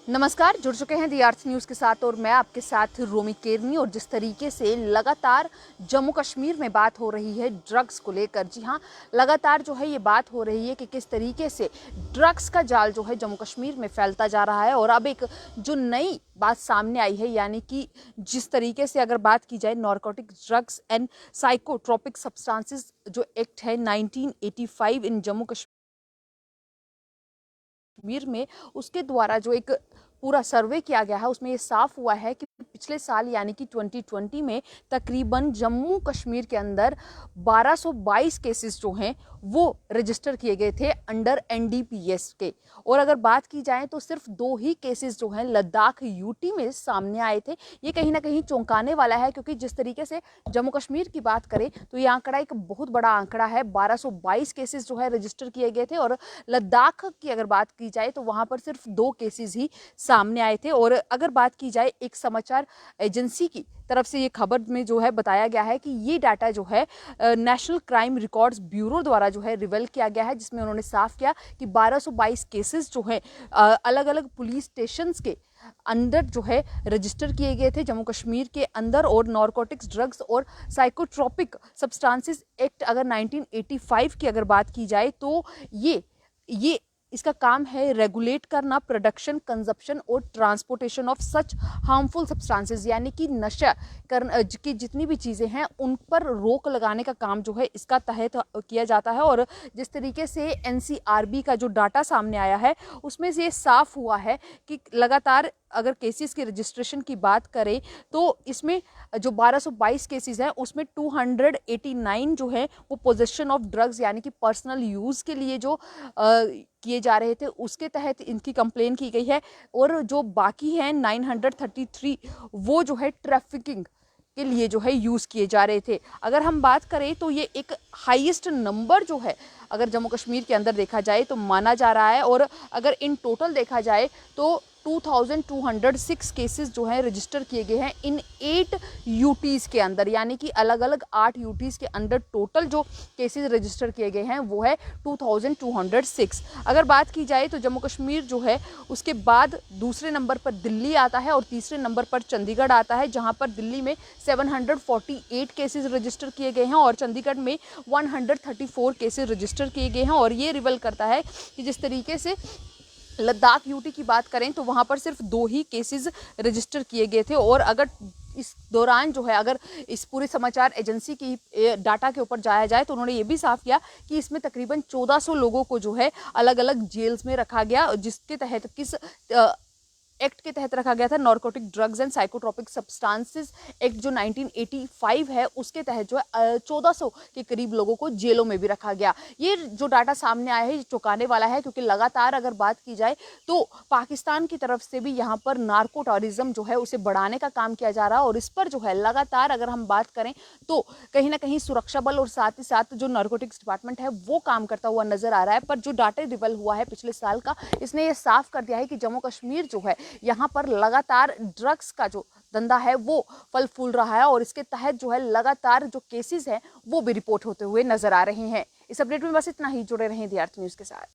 नमस्कार, जुड़ चुके हैं दी अर्थ न्यूज़ के साथ और मैं आपके साथ रोमी केरनी। और जिस तरीके से लगातार जम्मू कश्मीर में बात हो रही है ड्रग्स को लेकर, जी हाँ, लगातार जो है ये बात हो रही है कि किस तरीके से ड्रग्स का जाल जो है जम्मू कश्मीर में फैलता जा रहा है। और अब एक जो नई बात सामने आई है, यानी कि जिस तरीके से अगर बात की जाए narcotic drugs and psychotropic substances जो एक्ट है 1985 इन जम्मू कश्मीर में, उसके द्वारा जो एक पूरा सर्वे किया गया है उसमें ये साफ हुआ है कि पिछले साल यानी कि 2020 में तकरीबन जम्मू कश्मीर के अंदर 1222 केसेस जो हैं वो रजिस्टर किए गए थे अंडर एनडीपीएस के। और अगर बात की जाए तो सिर्फ 2 ही केसेस जो हैं लद्दाख यूटी में सामने आए थे। ये कहीं ना कहीं चौंकाने वाला है, क्योंकि जिस तरीके से जम्मू कश्मीर की बात करें तो ये आंकड़ा एक बहुत बड़ा आंकड़ा है। 1222 केसेस जो है रजिस्टर किए गए थे और लद्दाख की अगर बात की जाए तो वहां पर सिर्फ 2 केसेस ही सामने आए थे। और अगर बात की जाए एक समाचार एजेंसी की तरफ से ये खबर में जो है बताया गया है कि ये डाटा जो है नेशनल क्राइम रिकॉर्ड्स ब्यूरो द्वारा जो है रिवील किया गया है, जिसमें उन्होंने साफ किया कि 1222 केसेस जो है अलग अलग पुलिस स्टेशंस के अंदर जो है रजिस्टर किए गए थे जम्मू कश्मीर के अंदर। और नारकोटिक्स ड्रग्स और साइकोट्रोपिक सब्सटेंसेस एक्ट अगर 1985 की अगर बात की जाए तो ये इसका काम है रेगुलेट करना प्रोडक्शन, कंजप्शन और transportation of such harmful substances, यानी कि नशा की जितनी भी चीज़ें हैं उन पर रोक लगाने का काम जो है इसका तहत किया जाता है। और जिस तरीके से एनसीआरबी का जो डाटा सामने आया है उसमें से ये साफ हुआ है कि लगातार अगर केसेस की रजिस्ट्रेशन की बात करें तो इसमें जो 1222 केसेस हैं उसमें 289 जो है वो पोजेशन ऑफ ड्रग्स यानी कि पर्सनल यूज़ के लिए जो किए जा रहे थे उसके तहत इनकी कंप्लेन की गई है। और जो बाकी हैं 933 वो जो है ट्रैफिकिंग के लिए जो है यूज़ किए जा रहे थे। अगर हम बात करें तो ये एक हाईएस्ट नंबर जो है अगर जम्मू कश्मीर के अंदर देखा जाए तो माना जा रहा है। और अगर इन टोटल देखा जाए तो 2206 केसेस जो हैं रजिस्टर किए गए हैं इन 8 यूटीज़ के अंदर, यानी कि अलग अलग 8 यूटीज़ के अंदर टोटल जो केसेस रजिस्टर किए गए हैं वो है 2206। अगर बात की जाए तो जम्मू कश्मीर जो है उसके बाद दूसरे नंबर पर दिल्ली आता है और तीसरे नंबर पर चंडीगढ़ आता है, जहां पर दिल्ली में 748 केसेस रजिस्टर किए गए हैं और चंडीगढ़ में 134 केसेस रजिस्टर किए गए हैं। और ये रिवील करता है कि जिस तरीके से लद्दाख यूटी की बात करें तो वहां पर सिर्फ 2 ही केसेस रजिस्टर किए गए थे। और अगर इस दौरान जो है अगर इस पूरी समाचार एजेंसी की डाटा के ऊपर जाया जाए तो उन्होंने ये भी साफ किया कि इसमें तकरीबन 1400 लोगों को जो है अलग अलग जेल्स में रखा गया, जिसके तहत किस एक्ट के तहत रखा गया था, narcotic drugs and psychotropic substances act जो 1985 है उसके तहत जो है 1400 के करीब लोगों को जेलों में भी रखा गया। ये जो डाटा सामने आया है ये चौंकाने वाला है, क्योंकि लगातार अगर बात की जाए तो पाकिस्तान की तरफ से भी यहाँ पर नार्को टूरिज्म जो है उसे बढ़ाने का काम किया जा रहा है। और इस पर जो है लगातार अगर हम बात करें तो कहीं ना कहीं सुरक्षा बल और साथ ही साथ जो नारकोटिक्स डिपार्टमेंट है वो काम करता हुआ नजर आ रहा है। पर जो डाटा रिवील हुआ है पिछले साल का, इसने ये साफ कर दिया है कि जम्मू कश्मीर जो है यहाँ पर लगातार ड्रग्स का जो धंधा है वो फल फूल रहा है और इसके तहत जो है लगातार जो केसेस हैं वो भी रिपोर्ट होते हुए नजर आ रहे हैं। इस अपडेट में बस इतना ही। जुड़े रहें दी अर्थ न्यूज़ के साथ।